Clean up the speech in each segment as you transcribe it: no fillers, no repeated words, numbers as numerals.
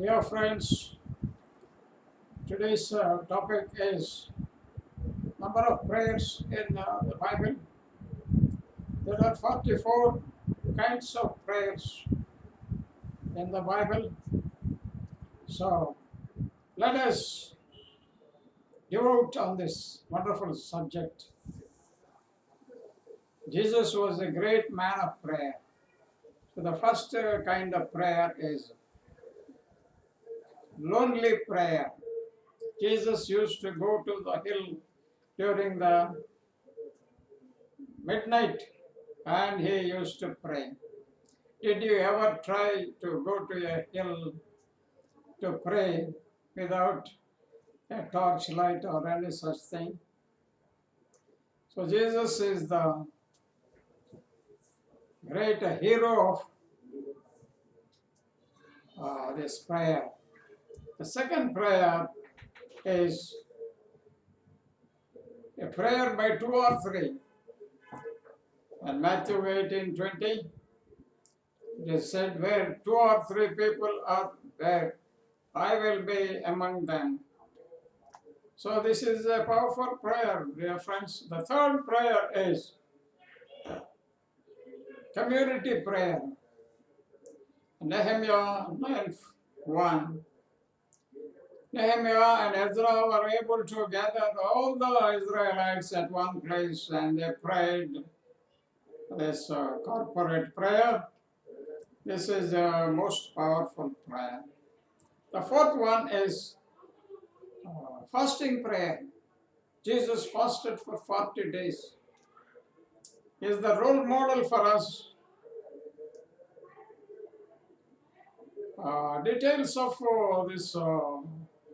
Dear friends, today's topic is number of prayers in the Bible. There are 44 kinds of prayers in the Bible. So let us devote on this wonderful subject. Jesus was a great man of prayer. So the first kind of prayer is lonely prayer. Jesus used to go to the hill during the midnight and he used to pray. Did you ever try to go to a hill to pray without a torchlight or any such thing? So Jesus is the great hero of this prayer. The second prayer is a prayer by two or three. And Matthew 18:20, it is said, where two or three people are there, I will be among them. So this is a powerful prayer, dear friends. The third prayer is community prayer. Nehemiah 9:1. Nehemiah and Ezra were able to gather all the Israelites at one place and they prayed this corporate prayer. This is the most powerful prayer. The fourth one is fasting prayer. Jesus fasted for 40 days. He is the role model for us. Details of this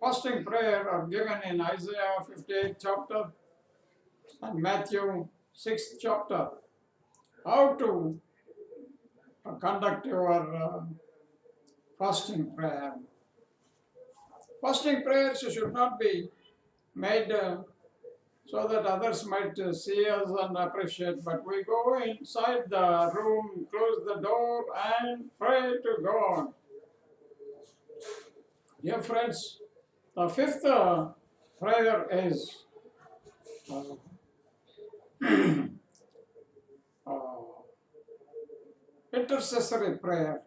fasting prayer are given in Isaiah 58 chapter and Matthew 6th chapter. How to conduct your fasting prayer. Fasting prayers should not be made so that others might see us and appreciate, but we go inside the room, close the door and pray to God. Dear friends, the fifth prayer is intercessory prayer.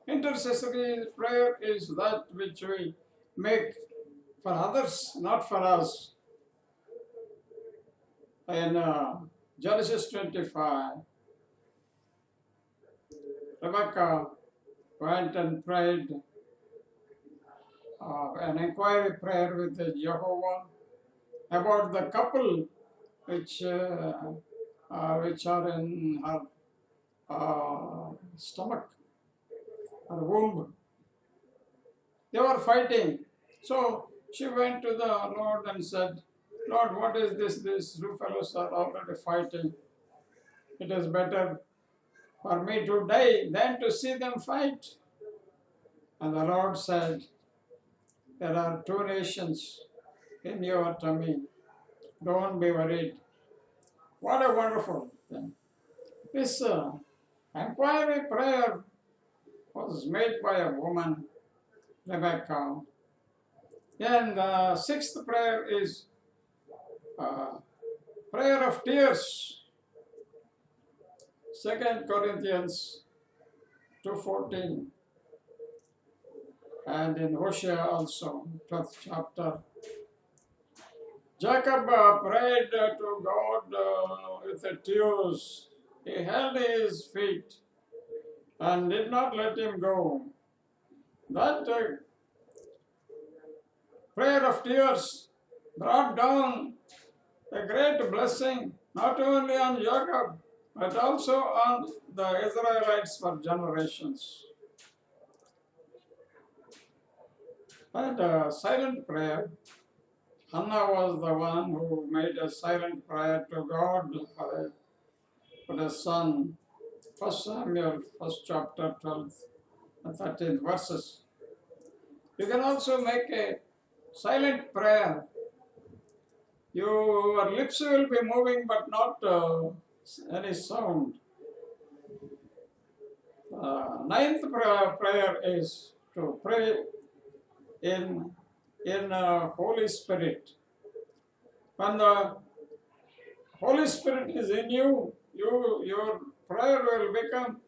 Intercessory prayer is that which we make for others, not for us. In Genesis 25, Rebecca went and prayed an inquiry prayer with Jehovah about the couple which are in her stomach, her womb. They were fighting. So she went to the Lord and said, Lord, what is this? These two fellows are already fighting. It is better for me to die than to see them fight. And the Lord said, there are two nations in your tummy. Don't be worried. What a wonderful thing. This inquiry prayer was made by a woman, Rebecca. And the sixth prayer is prayer of tears. 2 Corinthians 2:14. And in Hosea also, 12th chapter. Jacob prayed to God with the tears. He held his feet and did not let him go. That prayer of tears brought down a great blessing, not only on Jacob, but also on the Israelites for generations. And silent prayer. Hannah was the one who made a silent prayer to God for a son. 1 Samuel, 1st chapter, 12th and 13th verses. You can also make a silent prayer. Your lips will be moving but not any sound. Ninth prayer is to pray in Holy Spirit. When the Holy Spirit is in you, your prayer will become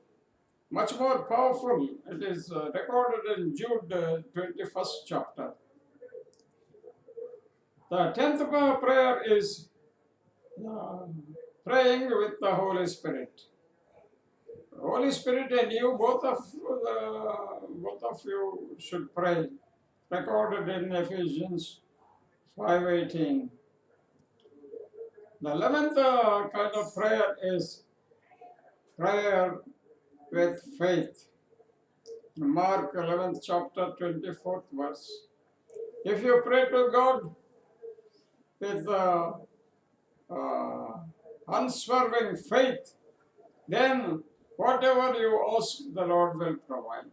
much more powerful. It is recorded in Jude 21st chapter. The 10th prayer is praying with the Holy Spirit. Holy Spirit and you, both of you should pray. Recorded in Ephesians 5:18. The 11th kind of prayer is prayer with faith. Mark 11th chapter 24th verse. If you pray to God with unswerving faith, then whatever you ask, the Lord will provide.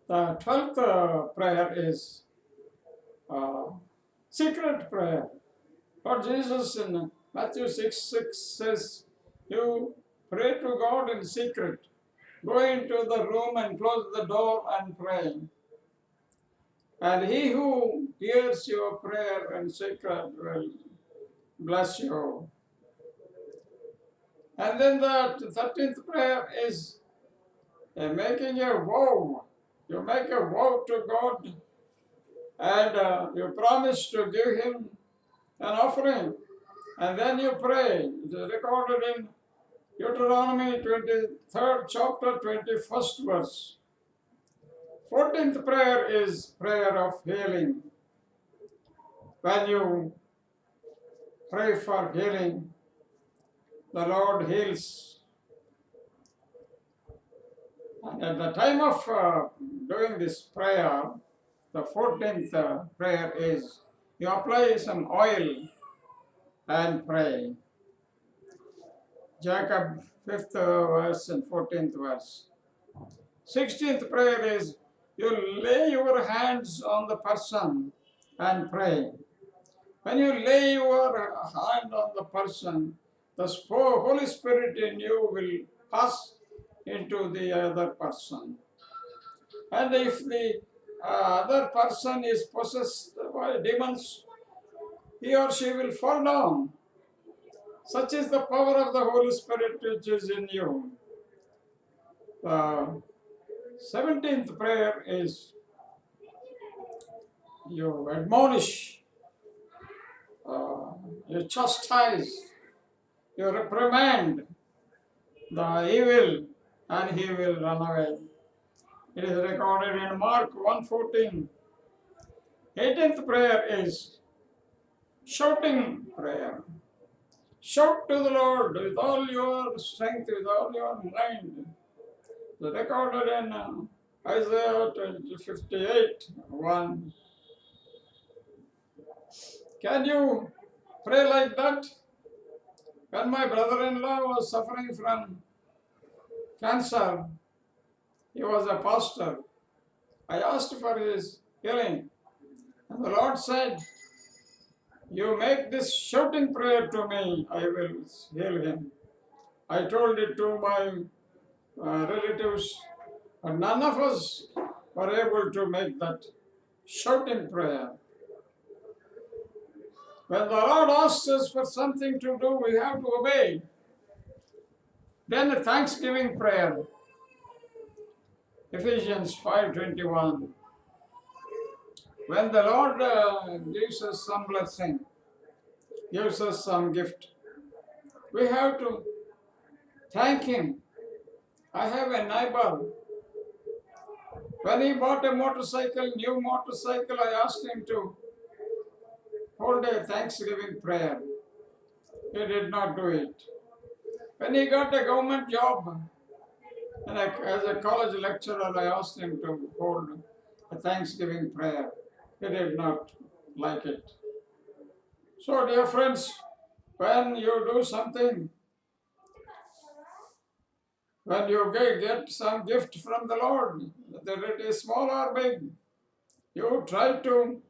The 12th prayer is secret prayer. Lord Jesus in Matthew 6:6 says, you pray to God in secret. Go into the room and close the door and pray. And he who hears your prayer in secret will bless you. And then the 13th prayer is making a vow. You make a vow to God and you promise to give him an offering. And then you pray. It is recorded in Deuteronomy 23rd chapter 21st verse. 14th prayer is prayer of healing. When you pray for healing, the Lord heals. And at the time of doing this prayer, the 14th prayer is you apply some oil and pray. Jacob 5th verse and 14th verse. 16th prayer is you lay your hands on the person and pray. When you lay your hand on the person, the Holy Spirit in you will pass into the other person. And if the other person is possessed by demons, he or she will fall down. Such is the power of the Holy Spirit which is in you. 17th prayer is you admonish, you chastise, you reprimand the evil, and he will run away. It is recorded in Mark 1:14. 18th prayer is shouting prayer. Shout to the Lord with all your strength, with all your mind. It is recorded in Isaiah 58:1. Can you pray like that? When my brother-in-law was suffering from cancer, he was a pastor. I asked for his healing. And the Lord said, you make this shouting prayer to me, I will heal him. I told it to my relatives, but none of us were able to make that shouting prayer. When the Lord asks us for something to do, we have to obey. Then a thanksgiving prayer. Ephesians 5:21. When the Lord gives us some blessing, gives us some gift, we have to thank him. I have a neighbor. When he bought a motorcycle, new motorcycle, I asked him to hold a thanksgiving prayer. He did not do it. When he got a government job, and as a college lecturer, I asked him to hold a thanksgiving prayer. He did not like it. So, dear friends, when you do something, when you get some gift from the Lord, whether it is small or big, you try to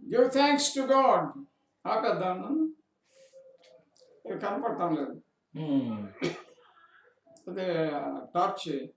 give thanks to God. the torch